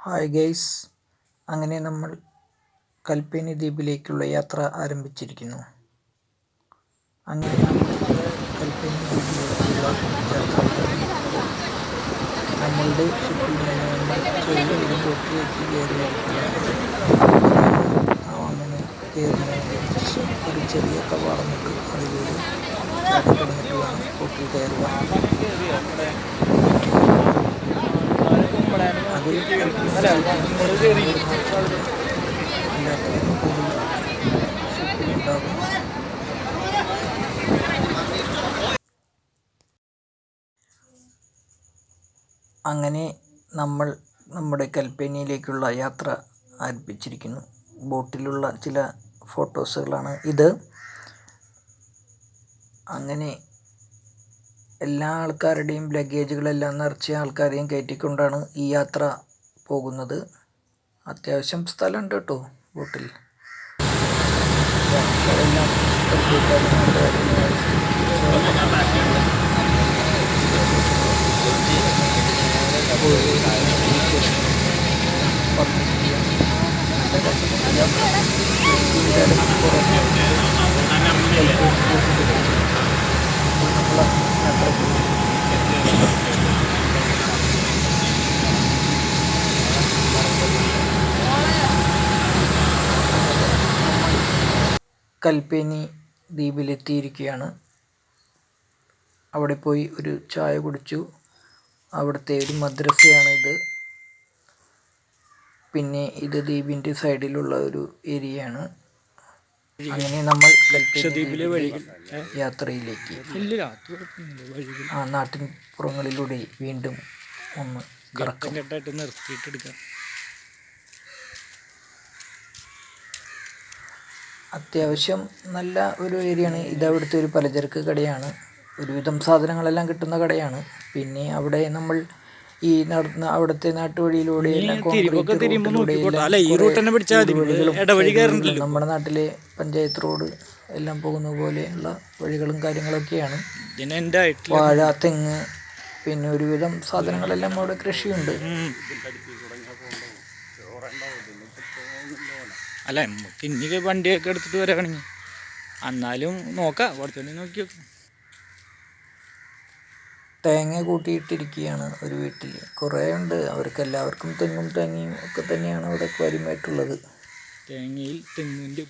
Hi guys, അങ്ങനെ നമ്മൾ കൽപ്പേനി ദ്വീപിലേക്കുള്ള യാത്ര ആരംഭിച്ചിരിക്കുന്നു. അങ്ങനെ നമ്മൾ കൽപ്പേനി ദ്വീപിലേക്കുള്ള യാത്രയിലാണ്. നമ്മളുടെ ഷിപ്പിൽ നിന്ന് നമ്മൾ ചെറിയൊരു ബോട്ടിലേക്ക് കയറിയിരിക്കുകയാണ്. അങ്ങനെ കയറുന്നതിന് ശേഷം ഒരു ചെറിയ കവാടമുണ്ട്, അതിലൂടെ ചാടിക്കടന്നിട്ട് വേണം ബോട്ടിൽ കയറുക. അതിൽ ഷിപ്പിലുണ്ടാകും. അങ്ങനെ നമ്മൾ നമ്മുടെ കൽപ്പേനിയിലേക്കുള്ള യാത്ര ആരംഭിച്ചിരിക്കുന്നു. ബോട്ടിലുള്ള ചില ഫോട്ടോസുകളാണ് ഇത്. അങ്ങനെ എല്ലാ ആൾക്കാരുടെയും ലഗേജുകളെല്ലാം നിറച്ച ആൾക്കാരെയും കയറ്റിക്കൊണ്ടാണ് ഈ യാത്ര പോകുന്നത്. അത്യാവശ്യം സ്ഥലമുണ്ട് കേട്ടോ ബോട്ടിൽ. കൽപ്പേനി ദ്വീപിലെത്തിയിരിക്കുകയാണ്. അവിടെ പോയി ഒരു ചായ കുടിച്ചു. അവിടുത്തെ ഒരു മദ്രസയാണിത്. പിന്നെ ഇത് ദ്വീപിൻ്റെ സൈഡിലുള്ള ഒരു ഏരിയയാണ്. അങ്ങനെ നമ്മൾ കൽപ്പേനി യാത്രയിലേക്ക് ആ നാട്ടിൻ പുറങ്ങളിലൂടെ വീണ്ടും ഒന്ന് കറക്കം. അത്യാവശ്യം നല്ല ഒരു ഏരിയയാണ് ഇത്. അവിടുത്തെ ഒരു പലചരക്ക് കടയാണ്. ഒരുവിധം സാധനങ്ങളെല്ലാം കിട്ടുന്ന കടയാണ്. പിന്നെ അവിടെ നമ്മൾ ഈ നടന്ന അവിടുത്തെ നാട്ടുവഴിയിലൂടെ നമ്മുടെ നാട്ടിലെ പഞ്ചായത്ത് റോഡ് എല്ലാം പോകുന്ന പോലെയുള്ള വഴികളും കാര്യങ്ങളൊക്കെയാണ്. വാഴ, തെങ്ങ്, പിന്നെ ഒരുവിധം സാധനങ്ങളെല്ലാം അവിടെ കൃഷിയുണ്ട്. അല്ല, നമുക്ക് ഇനി വണ്ടിയൊക്കെ എടുത്തിട്ട് വരാണെങ്കിൽ എന്നാലും നോക്കാം, കുറച്ചുകൂടി നോക്കി നോക്കാം. തേങ്ങ കൂട്ടിയിട്ടിരിക്കുകയാണ് ഒരു വീട്ടിൽ. കുറേ ഉണ്ട്. അവർക്കെല്ലാവർക്കും തെങ്ങും തേങ്ങയും ഒക്കെ തന്നെയാണ് അവിടെ കാര്യമായിട്ടുള്ളത്. തേങ്ങയിൽ തെങ്ങിൻ്റെ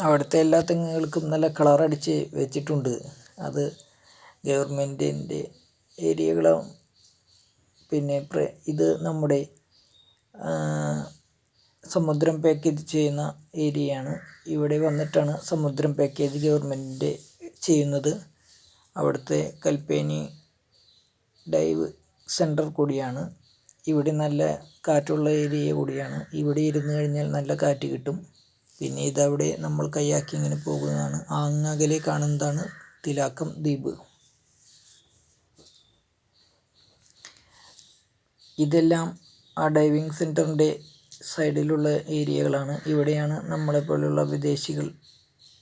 അവിടുത്തെ എല്ലാ തെങ്ങുകൾക്കും നല്ല കളറടിച്ച് വെച്ചിട്ടുണ്ട്. അത് ഗവൺമെൻറ്റിൻ്റെ ഏരിയകളും. പിന്നെ ഇത് നമ്മുടെ സമുദ്രം പാക്കേജ് ചെയ്യുന്ന ഏരിയയാണ്. ഇവിടെ വന്നിട്ടാണ് സമുദ്രം പാക്കേജ് ഗവൺമെൻറ്റിൻ്റെ ചെയ്യുന്നത്. അവിടുത്തെ കൽപ്പേനി ഡൈവ് സെൻറ്റർ കൂടിയാണ്. ഇവിടെ നല്ല കാറ്റുള്ള ഏരിയ കൂടിയാണ്. ഇവിടെ ഇരുന്ന് കഴിഞ്ഞാൽ നല്ല കാറ്റ് കിട്ടും. പിന്നെ ഇതവിടെ നമ്മൾ കയ്യാക്കി ഇങ്ങനെ പോകുന്നതാണ്. അങ്ങകലെ കാണുന്നതാണ് തിലാക്കം ദ്വീപ്. ഇതെല്ലാം ആ ഡൈവിങ് സെൻറ്ററിൻ്റെ സൈഡിലുള്ള ഏരിയകളാണ്. ഇവിടെയാണ് നമ്മളെപ്പോലുള്ള വിദേശികൾ,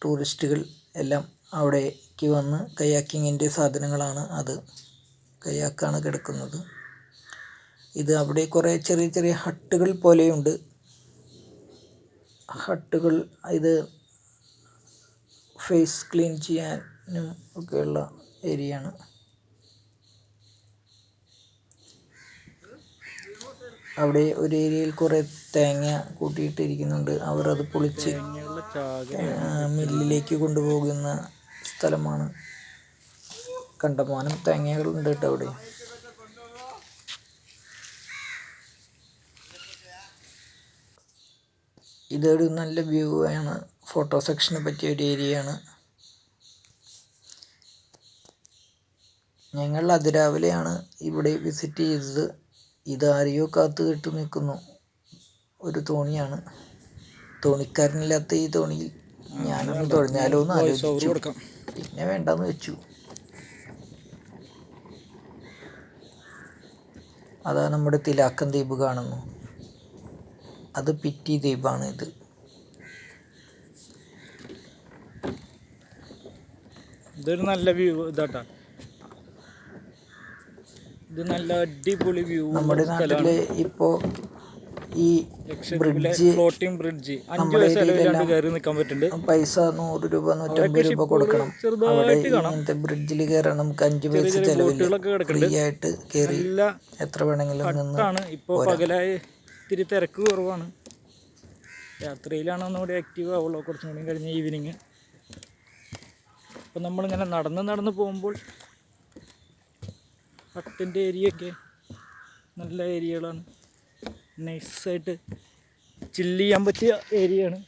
ടൂറിസ്റ്റുകൾ എല്ലാം അവിടേക്ക് വന്ന് കയാക്കിങ്ങിൻ്റെ സാധനങ്ങളാണ് അത്. കയാക്കാണ് കിടക്കുന്നത്. ഇത് അവിടെ കുറേ ചെറിയ ചെറിയ ഹട്ടുകൾ പോലെയുണ്ട്. ഹട്ടുകൾ ഇത് ഫേസ് ക്ലീൻ ചെയ്യാനും ഒക്കെയുള്ള ഏരിയയാണ്. അവിടെ ഒരു ഏരിയയിൽ കുറേ തേങ്ങ കൂട്ടിയിട്ടിരിക്കുന്നുണ്ട്. അവർ അത് പൊളിച്ച് മില്ലിലേക്ക് കൊണ്ടുപോകുന്ന സ്ഥലമാണ്. കണ്ടമാനം തേങ്ങകളുണ്ട് കേട്ടോ അവിടെ. ഇതൊരു നല്ല വ്യൂ ആണ്. ഫോട്ടോ സെക്ഷന് പറ്റിയ ഒരു ഏരിയയാണ്. ഞങ്ങൾ അതിരാവിലെയാണ് ഇവിടെ വിസിറ്റ് ചെയ്തത്. ഇതാരെയോ കാത്തു കെട്ടി നിൽക്കുന്നു. ഒരു തോണിയാണ്. തോണിക്കാരനില്ലാത്ത ഈ തോണിയിൽ ഞാനൊന്ന് തുഴഞ്ഞാലോ എന്ന് ആലോചിച്ചു. പിന്നെ വേണ്ടെന്ന് വെച്ചു. അതാ നമ്മുടെ തിലാക്കം ദ്വീപ് കാണുന്നു. അത് പിറ്റി ദ്വീപാണ് ഇത്. ഇതൊരു നല്ല വ്യൂ ഇതാട്ടാ. ഇത് നല്ല അടിപൊളി വ്യൂ നമ്മുടെ നാട്ടില് ഇപ്പോൾ ഈ ബ്രിഡ്ജ് ഫ്ലോട്ടിംഗ് ബ്രിഡ്ജ് 5 നമ്മുടെ പൈസ ചെലവില്ലാണ്ട് ഏരിയയിലെല്ലാം കയറി നിൽക്കാൻ പറ്റുന്നുണ്ട്. പൈസ 100 രൂപ 150 രൂപ കൊടുക്കണം. അവിടെ ഇങ്ങനത്തെ ബ്രിഡ്ജിൽ കയറാൻ നമുക്ക് 5 പൈസ ചെലവില്ല. ഫ്രീ ആയിട്ട് കയറി എത്ര വേണമെങ്കിലും നിന്ന്. ഇപ്പോൾ പകലായി ഇത്തിരി തിരക്ക് കുറവാണ്. രാത്രിയിലാണ് ഒന്നുകൂടി ആക്റ്റീവ് ആവുള്ളൂ, കുറച്ചും കൂടി കഴിഞ്ഞ് ഈവനിങ്. അപ്പം നമ്മളിങ്ങനെ നടന്ന് പോകുമ്പോൾ ഹട്ടിൻ്റെ ഏരിയയൊക്കെ നല്ല ഏരിയകളാണ്. നൈസായിട്ട് ചില്ല് ചെയ്യാൻ പറ്റിയ ഏരിയയാണ്.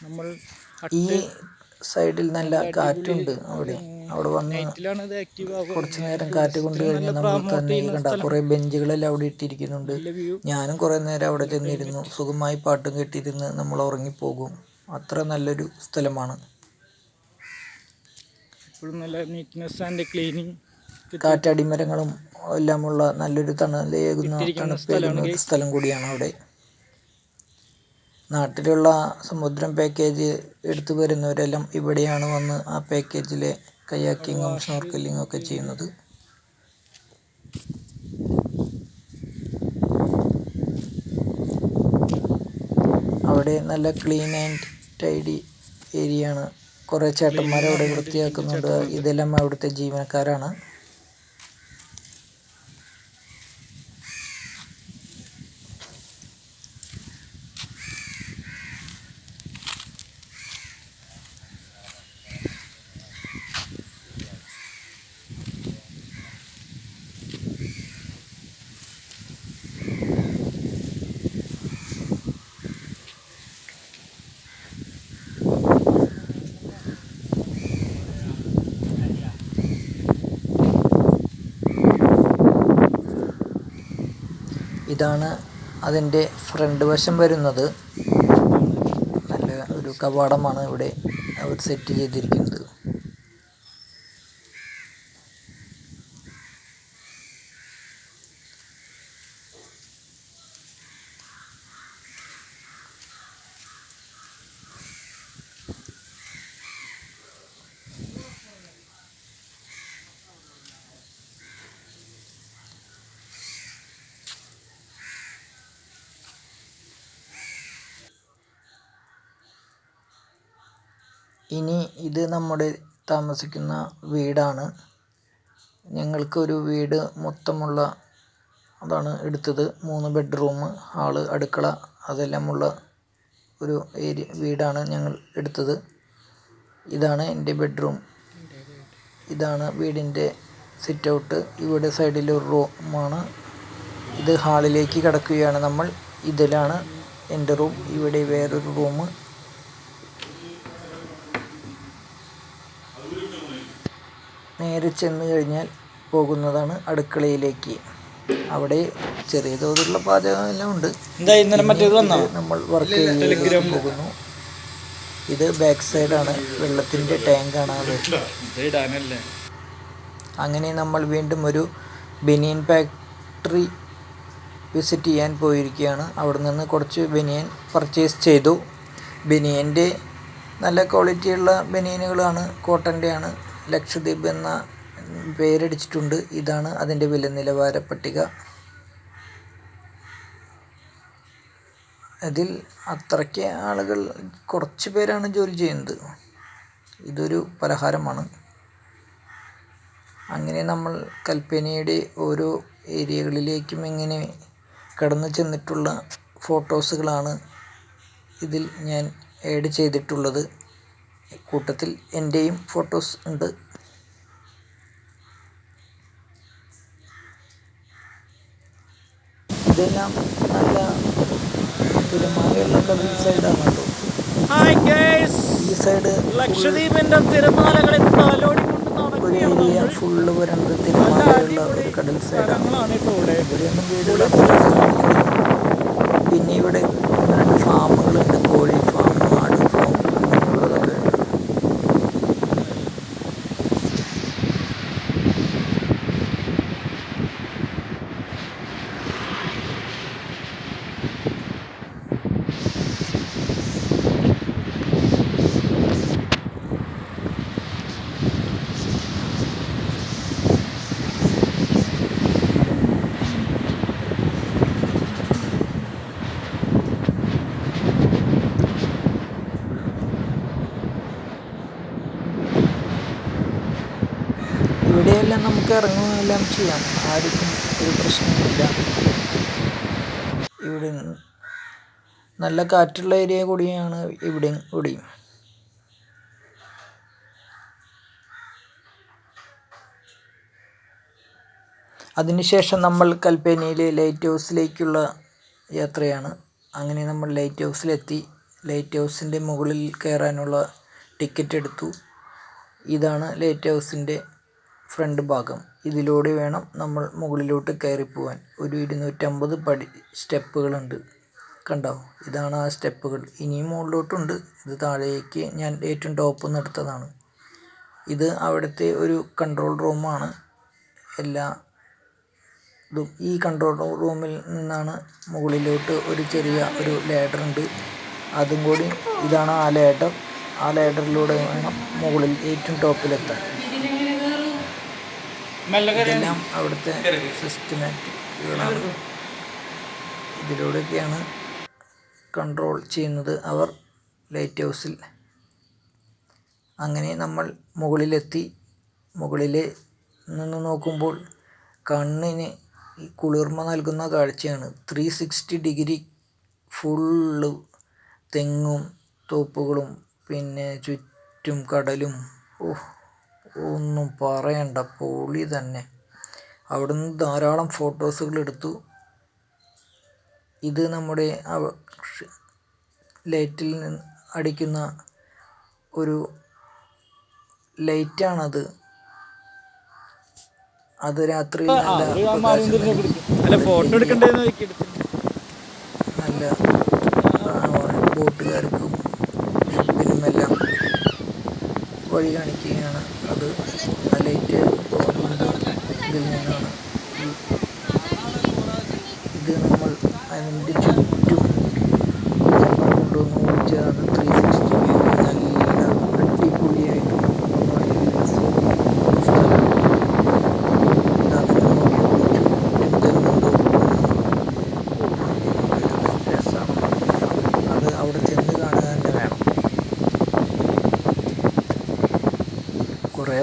നമ്മൾ ഈ സൈഡിൽ നല്ല കാറ്റുണ്ട്. അവിടെ വന്ന് നൈറ്റിലാണ് ആക്റ്റീവ് ആവുക. കുറച്ച് നേരം കാറ്റ് കൊണ്ട് കഴിഞ്ഞാൽ നമ്മൾ തന്നെ കണ്ട കുറേ ബെഞ്ചുകളെല്ലാം അവിടെ ഇട്ടിരിക്കുന്നുണ്ട്. ഞാനും കുറേ നേരം അവിടെ ചെന്നിരുന്നു. സുഖമായി പാട്ടും കേട്ടിരുന്ന് നമ്മൾ ഉറങ്ങിപ്പോകും. അത്ര നല്ലൊരു സ്ഥലമാണ്. ഇപ്പോഴും നല്ല നീറ്റ്നെസ് ആൻഡ് ക്ലീനിങ്, കാറ്റടിമരങ്ങളും എല്ലാമുള്ള നല്ലൊരു തണലേകുന്ന തണുപ്പേകുന്ന സ്ഥലം കൂടിയാണ് അവിടെ. നാട്ടിലുള്ള സമുദ്രം പാക്കേജ് എടുത്തു വരുന്നവരെല്ലാം ഇവിടെയാണ് വന്ന് ആ പാക്കേജിലെ കയാക്കിങ്ങും സ്നോർക്കലിങ്ങും ഒക്കെ ചെയ്യുന്നത്. അവിടെ നല്ല ക്ലീൻ ആൻഡ് ടൈഡി ഏരിയയാണ്. കുറേ ചേട്ടന്മാർ അവിടെ വൃത്തിയാക്കുന്നുണ്ട്. ഇതെല്ലാം അവിടുത്തെ ജീവനക്കാരാണ്. ഇതാണ് അതിൻ്റെ ഫ്രണ്ട് വശം വരുന്നത്. നല്ല ഒരു കവാടമാണ് ഇവിടെ അവർ സെറ്റ് ചെയ്തിരിക്കുന്നത്. ഇനി ഇത് നമ്മുടെ താമസിക്കുന്ന വീടാണ്. ഞങ്ങൾക്കൊരു വീട് മൊത്തമുള്ള അതാണ് എടുത്തത്. 3 ബെഡ്റൂം, ഹാള്, അടുക്കള അതെല്ലാമുള്ള ഒരു വീടാണ് ഞങ്ങൾ എടുത്തത്. ഇതാണ് എൻ്റെ ബെഡ്റൂം. ഇതാണ് വീടിൻ്റെ സിറ്റ് ഔട്ട്. ഇവിടെ സൈഡിൽ ഒരു റൂമാണ്. ഇത് ഹാളിലേക്ക് കിടക്കുകയാണ് നമ്മൾ. ഇതിലാണ് എൻ്റെ റൂം. ഇവിടെ വേറൊരു റൂം. നേരെ ചെന്ന് കഴിഞ്ഞാൽ പോകുന്നതാണ് അടുക്കളയിലേക്ക്. അവിടെ ചെറിയ തോതിലുള്ള പാചകം എല്ലാം ഉണ്ട്. നമ്മൾ വർക്ക് ഏരിയയിലേക്ക് പോകുന്നു. ഇത് ബാക്ക് സൈഡാണ്. വെള്ളത്തിൻ്റെ ടാങ്കാണ് അത്. അങ്ങനെ നമ്മൾ വീണ്ടും ഒരു ബനിയൻ ഫാക്ടറി വിസിറ്റ് ചെയ്യാൻ പോയിരിക്കുകയാണ്. അവിടെ നിന്ന് കുറച്ച് ബനിയൻ പർച്ചേസ് ചെയ്തു. ബനിയൻ്റെ നല്ല ക്വാളിറ്റിയുള്ള ബനിയനുകളാണ്. കോട്ടൻ്റെ ആണ്. ലക്ഷദ്വീപ് എന്ന പേരടിച്ചിട്ടുണ്ട്. ഇതാണ് അതിൻ്റെ വില നിലവാര പട്ടിക. അതിൽ അത്രയ്ക്ക് ആളുകൾ കുറച്ച് പേരാണ് ജോലി ചെയ്യുന്നത്. ഇതൊരു പലഹാരമാണ്. അങ്ങനെ നമ്മൾ കൽപ്പനയുടെ ഓരോ ഏരിയകളിലേക്കും ഇങ്ങനെ കടന്നു ചെന്നിട്ടുള്ള ഫോട്ടോസുകളാണ് ഇതിൽ ഞാൻ ആഡ് ചെയ്തിട്ടുള്ളത്. കൂട്ടത്തിൽ എൻ്റെയും ഫോട്ടോസ് ഉണ്ട്. ഇതെല്ലാം നല്ല തിരമാലയുള്ള കടൽ സൈഡാണ് കേട്ടോ. ഈ സൈഡ് ലക്ഷദ്വീപിന്റെ തിരമാലകളിൽ ഒരു ഏരിയ ഫുള്ള് വരുന്നത് തിരമാലയുള്ള ഒരു കടൽ സൈഡാണ്. ഇവിടെയൊന്നും വീടുള്ള പിന്നെ ഇവിടെ 2 ഫാമുകളുണ്ട്. കോഴി ഫാം, ആട് ഫാം അങ്ങനെയുള്ളതൊക്കെ ഉണ്ട്. മുകളിലെല്ലാം നമുക്ക് ഇറങ്ങുകയെല്ലാം ചെയ്യാം, ആർക്കും ഒരു പ്രശ്നമില്ല. ഇവിടെ നല്ല കാറ്റുള്ള ഏരിയ കൂടിയാണ് ഇവിടെയും. അതിനുശേഷം നമ്മൾ കൽപ്പേനിയിലെ ലൈറ്റ് ഹൗസിലേക്കുള്ള യാത്രയാണ്. അങ്ങനെ നമ്മൾ ലൈറ്റ് ഹൗസിലെത്തി. ലൈറ്റ് ഹൗസിൻ്റെ മുകളിൽ കയറാനുള്ള ടിക്കറ്റ് എടുത്തു. ഇതാണ് ലൈറ്റ് ഹൗസിൻ്റെ ഫ്രണ്ട് ഭാഗം. ഇതിലൂടെ വേണം നമ്മൾ മുകളിലോട്ട് കയറിപ്പോവാൻ. ഒരു 250 പടി സ്റ്റെപ്പുകളുണ്ട്. കണ്ടോ, ഇതാണ് ആ സ്റ്റെപ്പുകൾ. ഇനിയും മുകളിലോട്ടുണ്ട്. ഇത് താഴേക്ക് ഞാൻ ഏറ്റവും ടോപ്പിൽ നിന്ന് എടുത്തതാണ്. ഇത് അവിടുത്തെ ഒരു കൺട്രോൾ റൂമാണ്. ഈ കൺട്രോൾ റൂമിൽ നിന്നാണ് മുകളിലോട്ട് ഒരു ചെറിയ ലാഡർ ഉണ്ട്. അതും കൂടി ഇതാണ് ആ ലാഡർ. ആ ലാഡറിലൂടെ വേണം മുകളിൽ ഏറ്റവും ടോപ്പിലെത്താൻ. ഇതെല്ലാം അവിടുത്തെ സിസ്റ്റമാറ്റിക്കുകളാണ്. ഇതിലൂടെയൊക്കെയാണ് കൺട്രോൾ ചെയ്യുന്നത് അവർ ലൈറ്റ് ഹൗസിൽ. അങ്ങനെ നമ്മൾ മുകളിലെത്തി. മുകളിൽ നിന്ന് നോക്കുമ്പോൾ കണ്ണിന് കുളിർമ നൽകുന്ന കാഴ്ചയാണ്. 360 ഡിഗ്രി ഫുള്ള് തെങ്ങും തോപ്പുകളും പിന്നെ ചുറ്റും കടലും. ഒന്നും പറയണ്ട, പൊളി തന്നെ. അവിടുന്ന് ധാരാളം ഫോട്ടോസുകൾ എടുത്തു. ഇത് നമ്മുടെ ലൈറ്റിൽ നിന്ന് അടിക്കുന്ന ഒരു ലൈറ്റാണത്. അത് രാത്രി നല്ല ഫോട്ടോ എടുക്കണ്ടേന്ന് നല്ല ബോട്ടുകാർക്കും ഷിപ്പിനുമെല്ലാം വഴി കാണിക്കുകയാണ്. അത് ആ ലൈറ്റ് ഇതിൽ നിന്നാണ്. ഇത് നമ്മൾ അതിൻ്റെ ചുറ്റും നമ്മൾ കൊണ്ടുവന്ന് ഓടിച്ചതാണ്. 360 വ്യൂ. നല്ല അടിപൊളിയായിട്ട് നല്ല സ്ഥലമാണ്. അത് അവിടെ ചെന്ന് കാണുക തന്നെ വേണം. കുറേ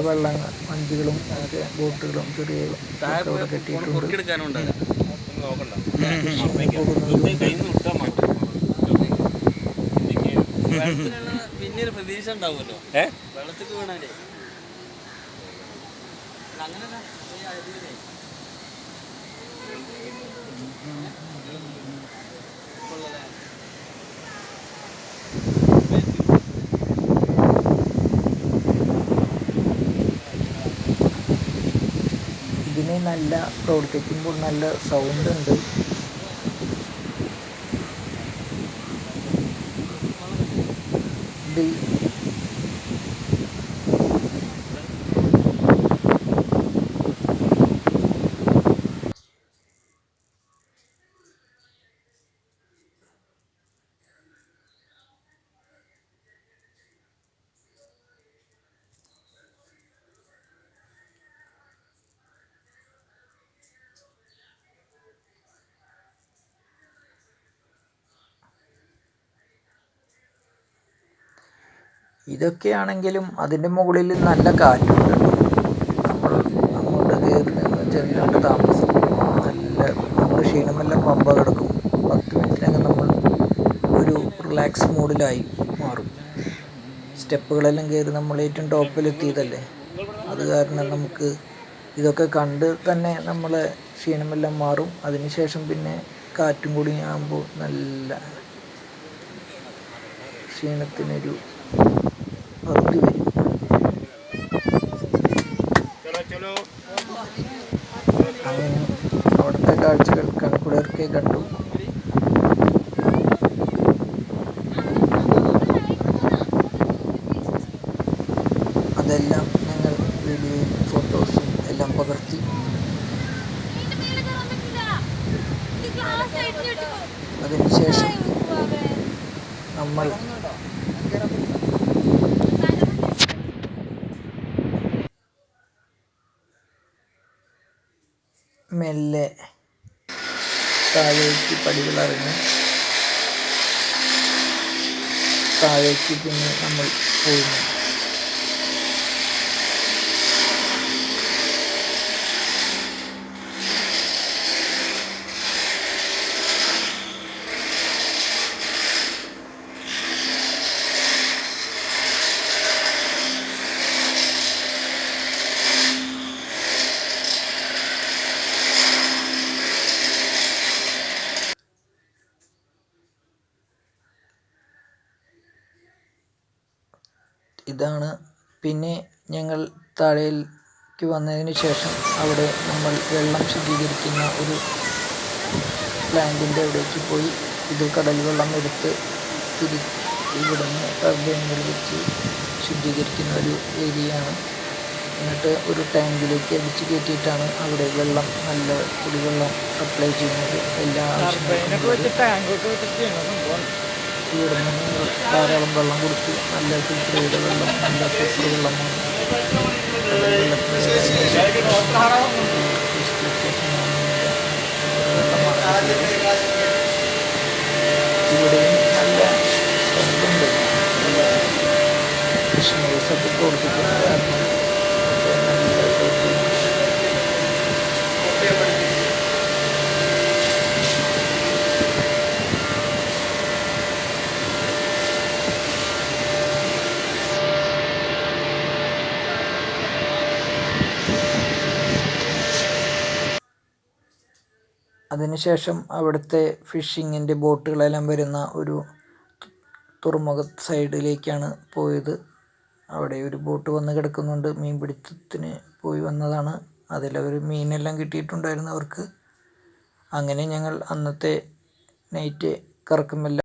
വഞ്ചികളും ഒക്കെ ബോട്ടുകളും ചെറിയ അവിടെ കെട്ടിയിട്ടുണ്ട്. പിന്നീട് പ്രതീക്ഷ ഉണ്ടാവുമല്ലോ വെള്ളത്തിൽ വീണാലേ. ഇതിന് നല്ല പ്രവർത്തിക്കുമ്പോൾ നല്ല സൗണ്ട് ഉണ്ട്. ഇതൊക്കെയാണെങ്കിലും അതിൻ്റെ മുകളിൽ നല്ല കാറ്റുണ്ട്. നമ്മൾ അങ്ങോട്ട് കയറി നിന്ന് ചെല്ലാണ്ട് താമസം നല്ല നമ്മുടെ ക്ഷീണമെല്ലാം പമ്പ കിടക്കും. 10 മിനിറ്റിനകം നമ്മൾ ഒരു റിലാക്സ് മൂഡിലായി മാറും. സ്റ്റെപ്പുകളെല്ലാം കയറി നമ്മൾ ഏറ്റവും ടോപ്പിലെത്തിയതല്ലേ, അത് കാരണം നമുക്ക് ഇതൊക്കെ കണ്ട് തന്നെ നമ്മളെ ക്ഷീണമെല്ലാം മാറും. അതിനുശേഷം പിന്നെ കാറ്റും കൂടി ആകുമ്പോൾ നല്ല ക്ഷീണത്തിനൊരു അറുതി വരും. അങ്ങനെ അവിടുത്തെ കാഴ്ചകൾ കൺകുളിർക്കെ കണ്ടു. അതെല്ലാം ഞങ്ങൾ വീഡിയോയും ഫോട്ടോസും എല്ലാം പകർത്തി. അതിനുശേഷം നമ്മൾ മെല്ലെ താഴേക്ക് പടികളിറങ്ങി താഴേക്ക് പിന്നെ നമ്മൾ പോകുന്നു. ഇതാണ്. പിന്നെ ഞങ്ങൾ താഴേക്ക് വന്നതിന് ശേഷം അവിടെ നമ്മൾ വെള്ളം ശുദ്ധീകരിക്കുന്ന ഒരു പ്ലാന്റിൻ്റെ അവിടേക്ക് പോയി. ഇത് കടൽ വെള്ളം എടുത്ത് ഇവിടുന്ന് ടർബൈനുകൾ വെച്ച് ശുദ്ധീകരിക്കുന്ന ഒരു ഏരിയയാണ്. എന്നിട്ട് ഒരു ടാങ്കിലേക്ക് അടിച്ച് കയറ്റിയിട്ടാണ് അവിടെ വെള്ളം, നല്ല കുടിവെള്ളം സപ്ലൈ ചെയ്യുന്നത്. എല്ലാ ഇവിടെ നിന്ന് ധാരാളം വെള്ളം കൊടുത്ത് നല്ല ഫിൽറ്റർ ചെയ്ത വെള്ളം, നല്ല സൂപ്പർ വെള്ളമാണ്. ഇവിടെയും നല്ല സ്ഥലമുണ്ട്. കൃഷ്ണേഴ്സൊക്കെ പ്രവർത്തിക്കുന്ന കാരണം നല്ല സൗകര്യമാണ്. അതിനുശേഷം അവിടുത്തെ ഫിഷിങ്ങിൻ്റെ ബോട്ടുകളെല്ലാം വരുന്ന ഒരു തുറമുഖ സൈഡിലേക്കാണ് പോയത്. അവിടെ ഒരു ബോട്ട് വന്ന് കിടക്കുന്നുണ്ട്. മീൻപിടുത്തത്തിന് പോയി വന്നതാണ്. അതിലവർ മീനെല്ലാം കിട്ടിയിട്ടുണ്ടായിരുന്നു അവർക്ക്. അങ്ങനെ ഞങ്ങൾ അന്നത്തെ നൈറ്റ് കറക്കമെല്ലാം